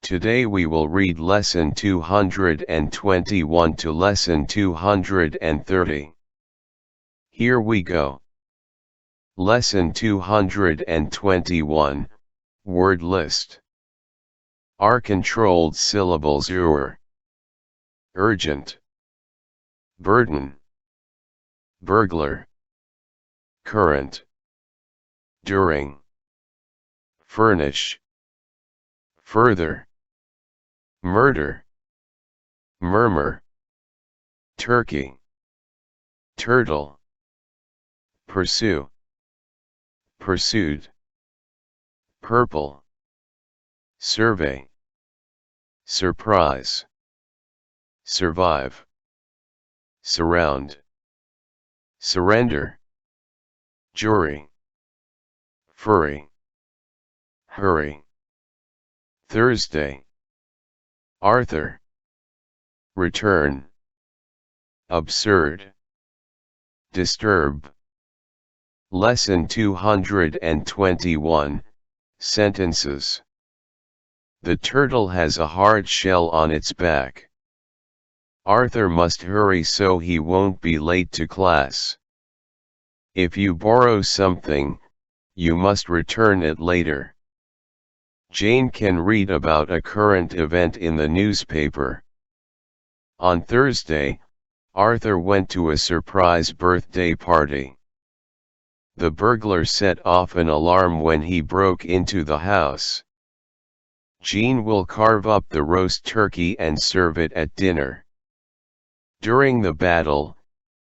Today we will read lesson 221 to lesson 230. Here we go. Lesson 221, Word List. Are controlled syllables urgent, burden, burglar, current, during, furnish, further, murder, murmur, turkey, turtle, pursue, pursued, purple, survey, surprise, survive, surround, surrender, jury, furry, hurry, Thursday, Arthur, return, absurd, disturb. Lesson 221, Sentences. The turtle has a hard shell on its back. Arthur must hurry so he won't be late to class. If you borrow something, you must return it later. Jane can read about a current event in the newspaper. On Thursday, Arthur went to a surprise birthday party. The burglar set off an alarm when he broke into the house. Jean will carve up the roast turkey and serve it at dinner. During the battle,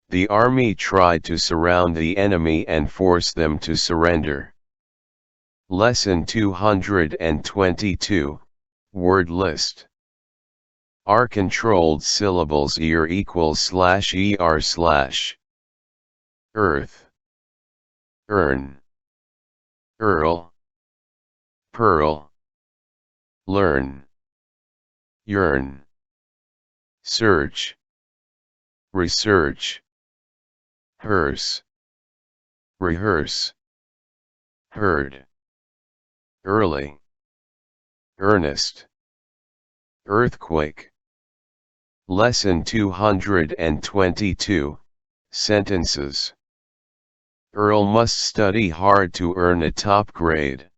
the army tried to surround the enemy and force them to surrender. Lesson 222, Word List. Are controlled syllables ear equals /er/. Earth, earn, earl, pearl, learn, yearn, search, research, hearse, rehearse, heard, early, earnest, earthquake. Lesson 222, Sentences. Earl must study hard to earn a top grade.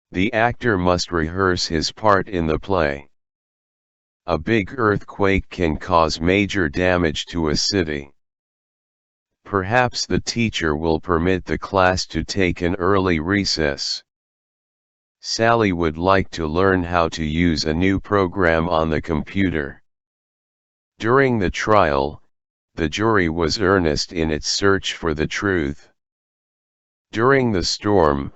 The actor must rehearse his part in the play. A big earthquake can cause major damage to a city. Perhaps the teacher will permit the class to take an early recess. Sally would like to learn how to use a new program on the computer. During the trial, the jury was earnest in its search for the truth. During the storm,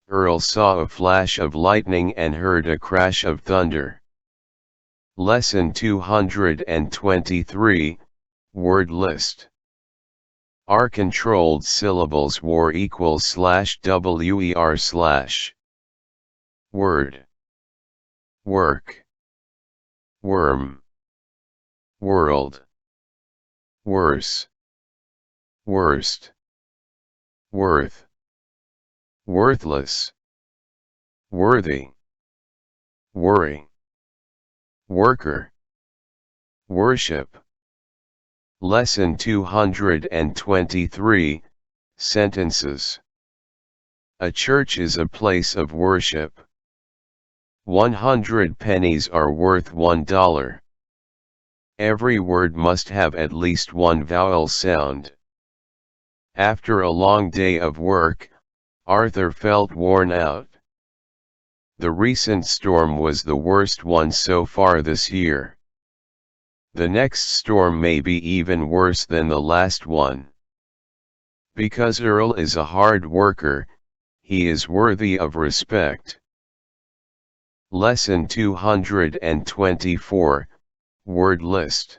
Earl saw a flash of lightning and heard a crash of thunder. Lesson 223, Word List. Are controlled syllables war equals /wer/. Word, work, worm, world, worse, worst, worth, worthless, worthy, worry, worker, worship. Lesson 223, Sentences. A church is a place of worship. 100 pennies are worth $1. Every word must have at least one vowel sound. After a long day of work, Arthur felt worn out. The recent storm was the worst one so far this year. The next storm may be even worse than the last one. Because Earl is a hard worker, he is worthy of respect. Lesson 224, Word List.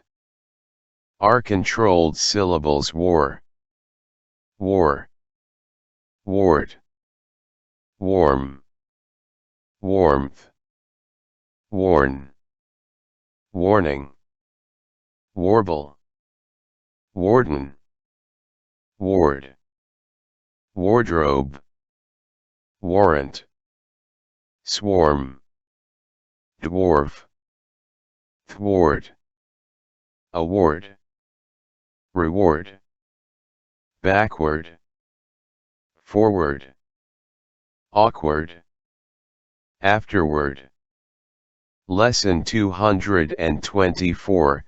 Are controlled syllables war, war, ward, warm, warmth, warn, warning, warble, warden, ward, wardrobe, warrant, swarm, dwarf, thwart, award, reward, backward, forward, awkward, afterward. Lesson 224,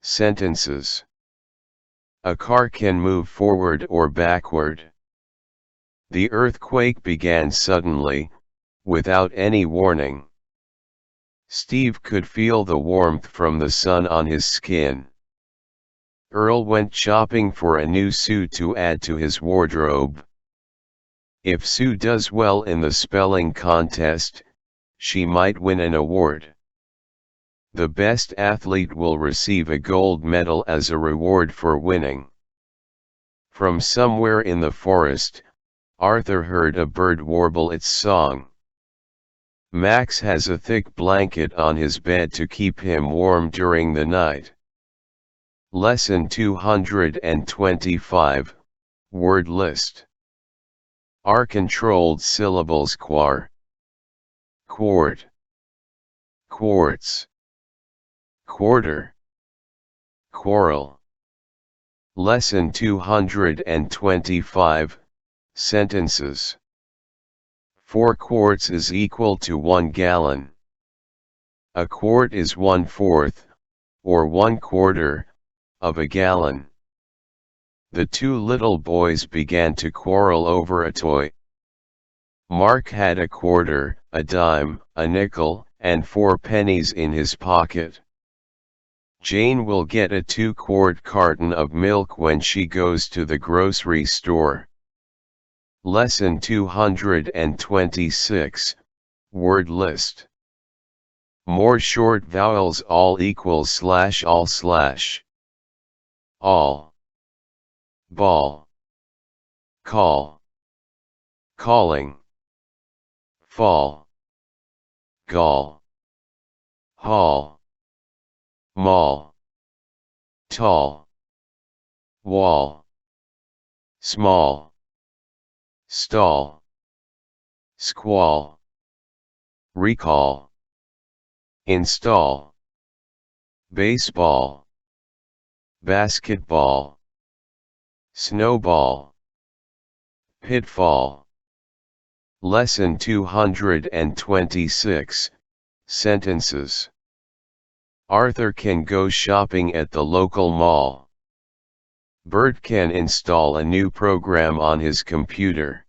Sentences. A car can move forward or backward. The earthquake began suddenly, without any warning. Steve could feel the warmth from the sun on his skin. Earl went shopping for a new suit to add to his wardrobe. If Sue does well in the spelling contest, she might win an award. The best athlete will receive a gold medal as a reward for winning. From somewhere in the forest, Arthur heard a bird warble its song. Max has a thick blanket on his bed to keep him warm during the night. Lesson 225, Word List. Are controlled syllables quar, quart, quartz, quarter, quarrel. Lesson 225, Sentences. 4 quarts is equal to 1 gallon. A quart is 1/4, or 1/4, of a gallon. The two little boys began to quarrel over a toy. Mark had a quarter, a dime, a nickel, and 4 pennies in his pocket. Jane will get a 2-quart carton of milk when she goes to the grocery store. Lesson 226, Word List. More short vowels all equals slash all slash. All. Ball. Call. Calling. Fall. Gall. Hall. Mall. Tall. Wall. Small. Stall. Squall. Recall. Install. Baseball. Basketball. Snowball. Pitfall. Lesson 226, Sentences. Arthur can go shopping at the local mall. Bert can install a new program on his computer.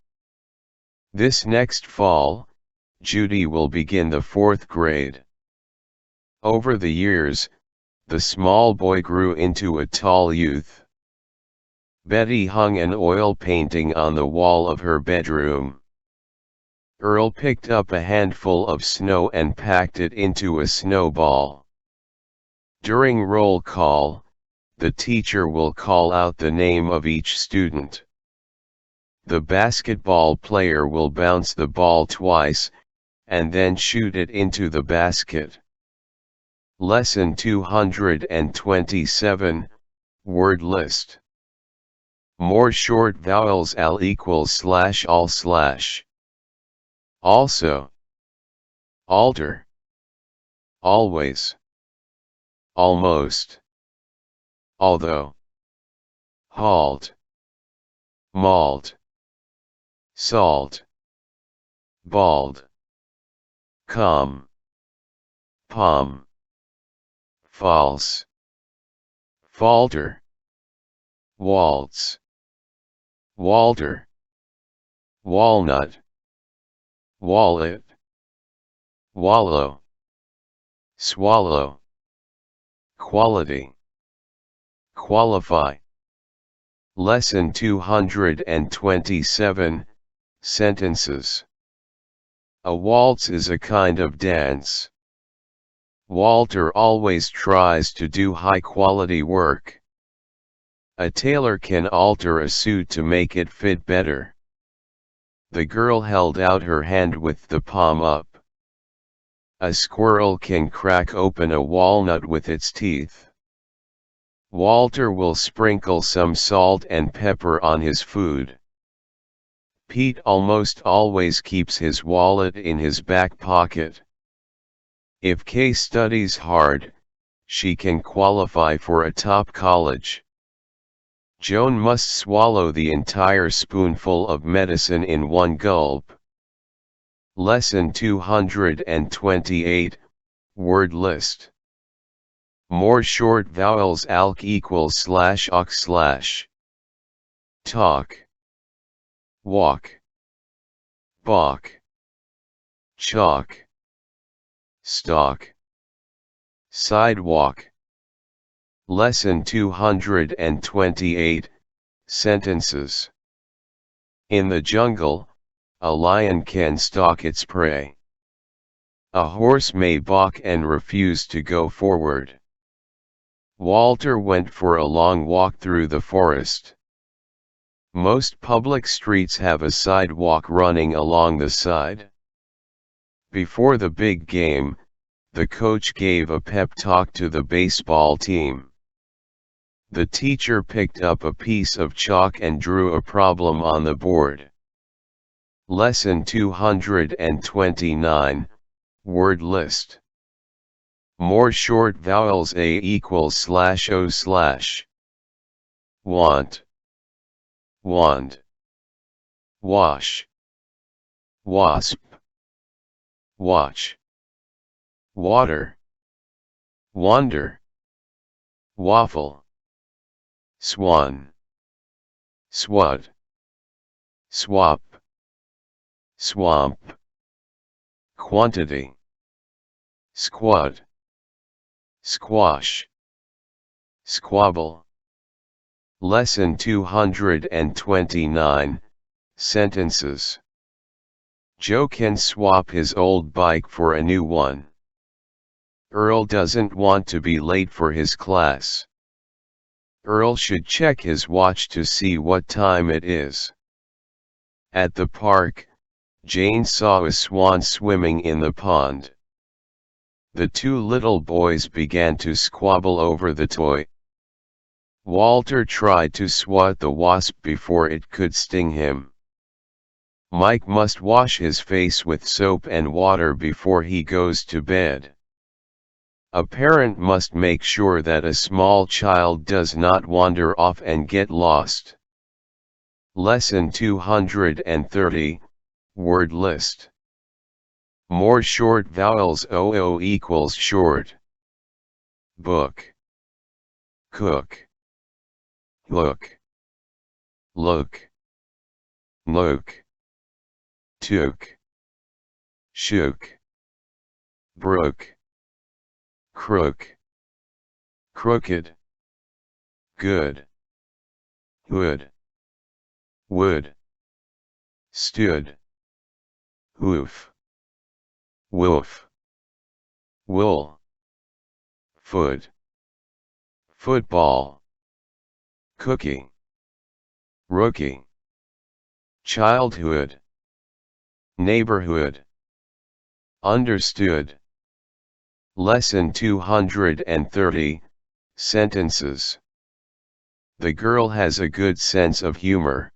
This next fall, Judy will begin the 4th grade. Over the years, the small boy grew into a tall youth. Betty hung an oil painting on the wall of her bedroom. Earl picked up a handful of snow and packed it into a snowball. During roll call, the teacher will call out the name of each student. The basketball player will bounce the ball twice, and then shoot it into the basket. Lesson 227, Word List. More short vowels al equals slash all slash. Also. Alter. Always. Almost. Although. Halt. Malt. Salt. Bald. Come. Palm. False. Falter. Waltz. Walter. Walnut. Wallet. Wallow. Swallow. Quality. Qualify. Lesson 227, Sentences. A waltz is a kind of dance. Walter always tries to do high-quality work. A tailor can alter a suit to make it fit better. The girl held out her hand with the palm up. A squirrel can crack open a walnut with its teeth. Walter will sprinkle some salt and pepper on his food. Pete almost always keeps his wallet in his back pocket. If Kay studies hard, she can qualify for a top college. Joan must swallow the entire spoonful of medicine in one gulp. Lesson 228, Word List. More short vowels. Alk equals slash ok slash. Talk, walk, balk, chalk, stalk, sidewalk. Lesson 228, Sentences. In the jungle, a lion can stalk its prey. A horse may balk and refuse to go forward. Walter went for a long walk through the forest. Most public streets have a sidewalk running along the side. Before the big game, the coach gave a pep talk to the baseball team. The teacher picked up a piece of chalk and drew a problem on the board. Lesson 229, Word List. More short vowels. A equals slash o slash. Want, wand, wash, wasp, watch, water, wander, waffle, swan, swat, swap, swamp, quantity, squat, squash, squabble. Lesson 229, Sentences. Joe can swap his old bike for a new one. Earl doesn't want to be late for his class. Earl should check his watch to see what time it is. At the park, Jane saw a swan swimming in the pond. The two little boys began to squabble over the toy. Walter tried to swat the wasp before it could sting him. Mike must wash his face with soap and water before he goes to bed. A parent must make sure that a small child does not wander off and get lost. Lesson 230, Word List. More short vowels. OO equals short. Book, cook, hook, look, nook, took, shook, brook, crook, crooked, good, hood, wood, stood, hoof, woof, wool, foot, football, cookie, rookie, childhood, neighborhood, understood. Lesson 230, Sentences. The girl has a good sense of humor.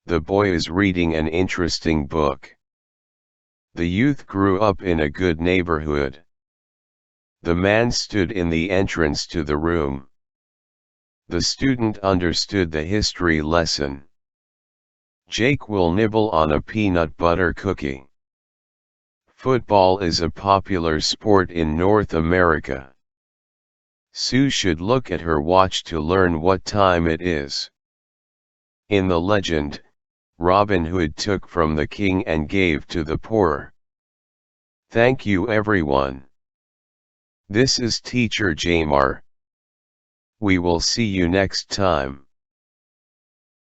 The boy is reading an interesting book. The youth grew up in a good neighborhood. The man stood in the entrance to the room. The student understood the history lesson. Jake will nibble on a peanut butter cookie. Football is a popular sport in North America. Sue should look at her watch to learn what time it is. In the legend, Robin Hood took from the king and gave to the poor. Thank you everyone. This is Teacher Jamar. We will see you next time.